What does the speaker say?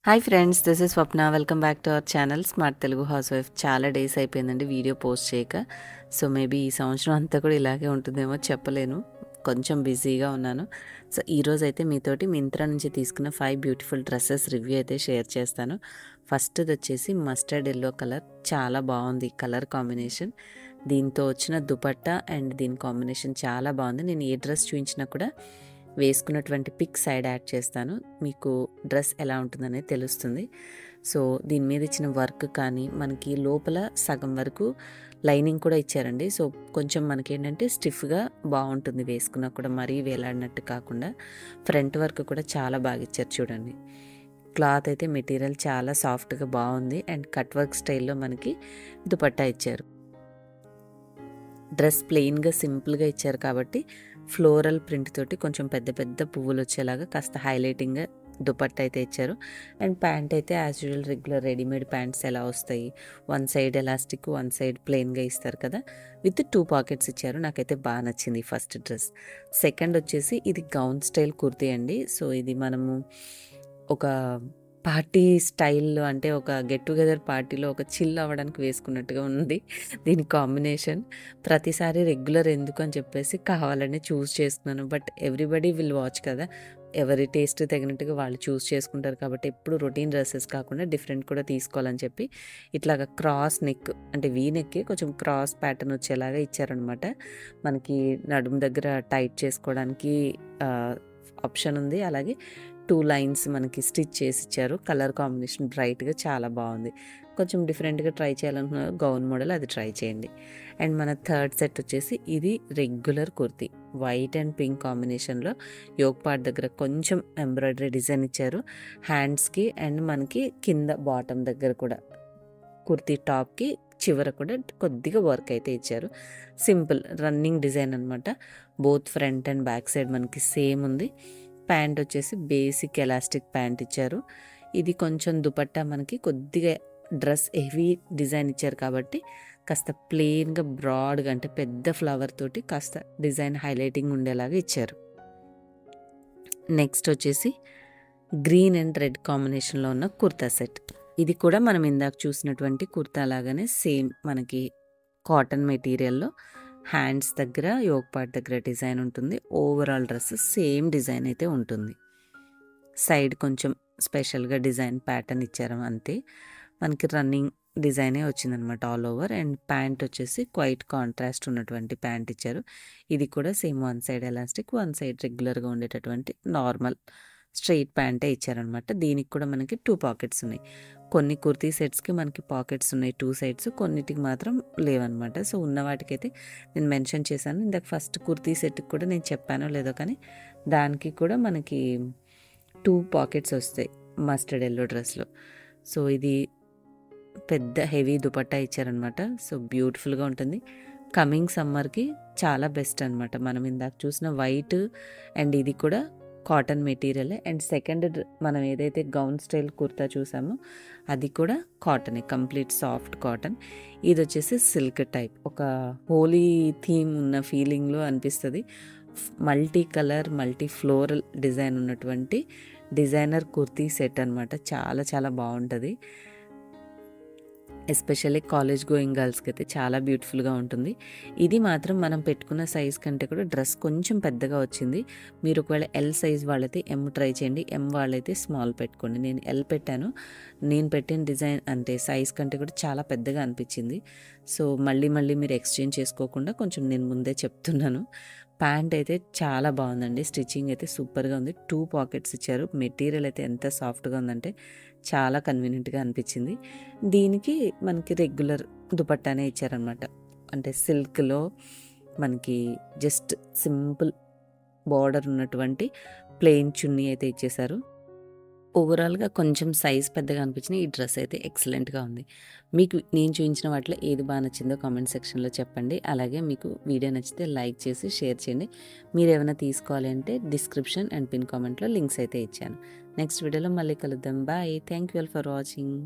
Hi friends, this is Swapna. Welcome back to our channel smart Telugu house wife. చాలా days అయిపోయిందండి video post చేయక. So maybe ఈ సంవత్సరం అంతా కూడా ఇలాగే ఉంటుందేమో చెప్పలేను, కొంచెం బిజీగా ఉన్నాను. సో ఈరోజు అయితే మీతోటి మింత్రా నుంచి తీసుకున్న 5 బ్యూటిఫుల్ డ్రెస్సెస్ రివ్యూ అయితే షేర్ చేస్తాను. ఫస్ట్ది వచ్చేసి మస్టర్డ్ ఎల్లో కలర్. చాలా బాగుంది కలర్ కాంబినేషన్. దీంతో వచ్చిన దుపట్టా అండ్ దీని కాంబినేషన్ చాలా బాగుంది. నేను ఏ డ్రెస్ చూపించినా కూడా వేసుకున్నటువంటి పిక్ సైడ్ యాడ్ చేస్తాను, మీకు డ్రెస్ ఎలా ఉంటుందనేది తెలుస్తుంది. సో దీని మీద ఇచ్చిన వర్క్ కానీ మనకి లోపల సగం వరకు లైనింగ్ కూడా ఇచ్చారండి. సో కొంచెం మనకి ఏంటంటే స్టిఫ్గా బాగుంటుంది, వేసుకున్నా కూడా మరీ వేలాడినట్టు కాకుండా. ఫ్రంట్ వర్క్ కూడా చాలా బాగా ఇచ్చారు చూడండి. క్లాత్ అయితే మెటీరియల్ చాలా సాఫ్ట్గా బాగుంది అండ్ కట్ వర్క్ స్టైల్లో మనకి దుపట్టా ఇచ్చారు. డ్రెస్ ప్లెయిన్గా సింపుల్గా ఇచ్చారు కాబట్టి ఫ్లోరల్ ప్రింట్ తోటి కొంచెం పెద్ద పెద్ద పువ్వులు వచ్చేలాగా కాస్త హైలైటింగ్గా దుపట్టా అయితే ఇచ్చారు. అండ్ ప్యాంట్ అయితే as usual regular readymade pants ఎలా వస్తాయి, one side elastic one side ప్లెయిన్గా ఇస్తారు కదా, విత్ 2 పాకెట్స్ ఇచ్చారు. నాకైతే బాగా నచ్చింది ఫస్ట్ డ్రెస్. సెకండ్ వచ్చేసి ఇది గౌన్ స్టైల్ కుర్తీ అండి. సో ఇది మనము ఒక పార్టీ స్టైల్లో, అంటే ఒక గెట్ టుగెదర్ పార్టీలో ఒక చిల్ అవ్వడానికి వేసుకున్నట్టుగా ఉంది దీని కాంబినేషన్. ప్రతిసారి రెగ్యులర్ ఎందుకు అని చెప్పేసి కావాలని చూస్ చేస్తున్నాను. బట్ ఎవ్రీబడి విల్ వాచ్ కదా, ఎవరి టేస్ట్ తగినట్టుగా వాళ్ళు చూస్ చేసుకుంటారు. కాబట్టి ఎప్పుడు రొటీన్ డ్రెస్సెస్ కాకుండా డిఫరెంట్ కూడా తీసుకోవాలని చెప్పి ఇట్లాగా క్రాస్ నెక్, అంటే వీ నెక్కి కొంచెం క్రాస్ ప్యాటర్న్ వచ్చేలాగా ఇచ్చారనమాట. మనకి నడుము దగ్గర టైట్ చేసుకోవడానికి ఆప్షన్ ఉంది. అలాగే 2 లైన్స్ మనకి స్టిచ్ చేసి ఇచ్చారు. కలర్ కాంబినేషన్ బ్రైట్గా చాలా బాగుంది. కొంచెం డిఫరెంట్గా ట్రై చేయాలనుకున్నారు గౌన్ మోడల్, అది ట్రై చేయండి. అండ్ మన థర్డ్ సెట్ వచ్చేసి ఇది regular kurti. White and pink కాంబినేషన్లో యోక్ పార్ట్ దగ్గర కొంచెం ఎంబ్రాయిడరీ డిజైన్ ఇచ్చారు హ్యాండ్స్కి, అండ్ మనకి కింద బాటమ్ దగ్గర కూడా కుర్తీ టాప్కి చివర కూడా కొద్దిగా వర్క్ అయితే ఇచ్చారు. సింపుల్ రన్నింగ్ డిజైన్ అనమాట. Both front and back side మనకి సేమ్ ఉంది. ప్యాంట్ వచ్చేసి బేసిక్ ఎలాస్టిక్ ప్యాంట్ ఇచ్చారు. ఇది కొంచెం దుపట్టా మనకి కొద్దిగా డ్రెస్ హెవీ డిజైన్ ఇచ్చారు కాబట్టి కాస్త ప్లెయిన్గా బ్రాడ్గా, అంటే పెద్ద ఫ్లవర్ తోటి కాస్త డిజైన్ హైలైటింగ్ ఉండేలాగా ఇచ్చారు. నెక్స్ట్ వచ్చేసి గ్రీన్ అండ్ రెడ్ కాంబినేషన్లో ఉన్న కుర్తా సెట్. ఇది కూడా మనం ఇందాక చూసినటువంటి కుర్తా లాగానే సేమ్ మనకి కాటన్ మెటీరియల్లో హ్యాండ్స్ దగ్గర యోక్ పార్ట్ దగ్గర డిజైన్ ఉంటుంది. ఓవరాల్ డ్రెస్ సేమ్ డిజైన్ అయితే ఉంటుంది. సైడ్ కొంచెం స్పెషల్గా డిజైన్ ప్యాటర్న్ ఇచ్చారు అంతే. మనకి రన్నింగ్ డిజైనే వచ్చిందనమాట ఆల్ ఓవర్. అండ్ ప్యాంట్ వచ్చేసి క్వైట్ కాంట్రాస్ట్ ఉన్నటువంటి ప్యాంట్ ఇచ్చారు. ఇది కూడా same one side elastic one side రెగ్యులర్గా ఉండేటటువంటి నార్మల్ స్ట్రైట్ ప్యాంటే ఇచ్చారనమాట. దీనికి కూడా మనకి 2 పాకెట్స్ ఉన్నాయి. కొన్ని కుర్తీ సెట్స్కి మనకి పాకెట్స్ ఉన్నాయి 2 సైడ్స్, కొన్నిటికి మాత్రం లేవన్నమాట. సో ఉన్న వాటికైతే నేను మెన్షన్ చేశాను. ఇందాక ఫస్ట్ కుర్తీ సెట్కి కూడా నేను చెప్పానో లేదో కానీ దానికి కూడా మనకి 2 పాకెట్స్ వస్తాయి మస్టర్డ్ ఎల్లో డ్రెస్లో. సో ఇది పెద్ద హెవీ దుపట్టా ఇచ్చారనమాట. సో బ్యూటిఫుల్గా ఉంటుంది. కమింగ్ సమ్మర్కి చాలా బెస్ట్ అనమాట. మనం ఇందాక చూసిన వైట్ అండ్ ఇది కూడా కాటన్ మెటీరియల్. అండ్ సెకండ్ మనం ఏదైతే గౌన్ స్టైల్ కుర్తా చూసామో అది కూడా కాటనే, కంప్లీట్ సాఫ్ట్ కాటన్. ఇది వచ్చేసి సిల్క్ టైప్, ఒక హోలీ థీమ్ ఉన్న ఫీలింగ్లో అనిపిస్తుంది. Multi colour multi floral design ఉన్నటువంటి డిజైనర్ కుర్తీ సెట్ అనమాట. చాలా చాలా బాగుంటుంది. ఎస్పెషల్లీ కాలేజ్ గోయింగ్ గర్ల్స్కి అయితే చాలా బ్యూటిఫుల్గా ఉంటుంది. ఇది మాత్రం మనం పెట్టుకున్న సైజ్ కంటే కూడా డ్రెస్ కొంచెం పెద్దగా వచ్చింది. మీరు ఒకవేళ ఎల్ సైజ్ వాళ్ళైతే ఎమ్ ట్రై చేయండి, ఎమ్ వాళ్ళైతే స్మాల్ పెట్టుకోండి. నేను ఎల్ పెట్టాను. నేను పెట్టిన డిజైన్ అంటే సైజ్ కంటే కూడా చాలా పెద్దగా అనిపించింది. సో మళ్ళీ మీరు ఎక్స్చేంజ్ చేసుకోకుండా కొంచెం నేను ముందే చెప్తున్నాను. ప్యాంట్ అయితే చాలా బాగుందండి. స్టిచ్చింగ్ అయితే సూపర్గా ఉంది. 2 పాకెట్స్ ఇచ్చారు. మెటీరియల్ అయితే ఎంత సాఫ్ట్గా ఉందంటే చాలా కన్వీనియంట్గా అనిపించింది. దీనికి మనకి రెగ్యులర్ దుపట్టానే ఇచ్చారనమాట. అంటే సిల్క్లో మనకి జస్ట్ సింపుల్ బార్డర్ ఉన్నటువంటి ప్లెయిన్ చున్నీ అయితే ఇచ్చేశారు. ఓవరాల్గా కొంచెం సైజ్ పెద్దగా అనిపించిన ఈ డ్రెస్ అయితే ఎక్సలెంట్గా ఉంది. మీకు నేను చూపించిన వాటిలో ఏది బాగా నచ్చిందో కామెంట్ సెక్షన్లో చెప్పండి. అలాగే మీకు వీడియో నచ్చితే లైక్ చేసి షేర్ చేయండి. మీరు ఏమైనా తీసుకోవాలి అంటే డిస్క్రిప్షన్ అండ్ పిన్ కామెంట్లో లింక్స్ అయితే ఇచ్చాను. నెక్స్ట్ వీడియోలో మళ్ళీ కలుద్దాం. Bye. Thank you all for watching.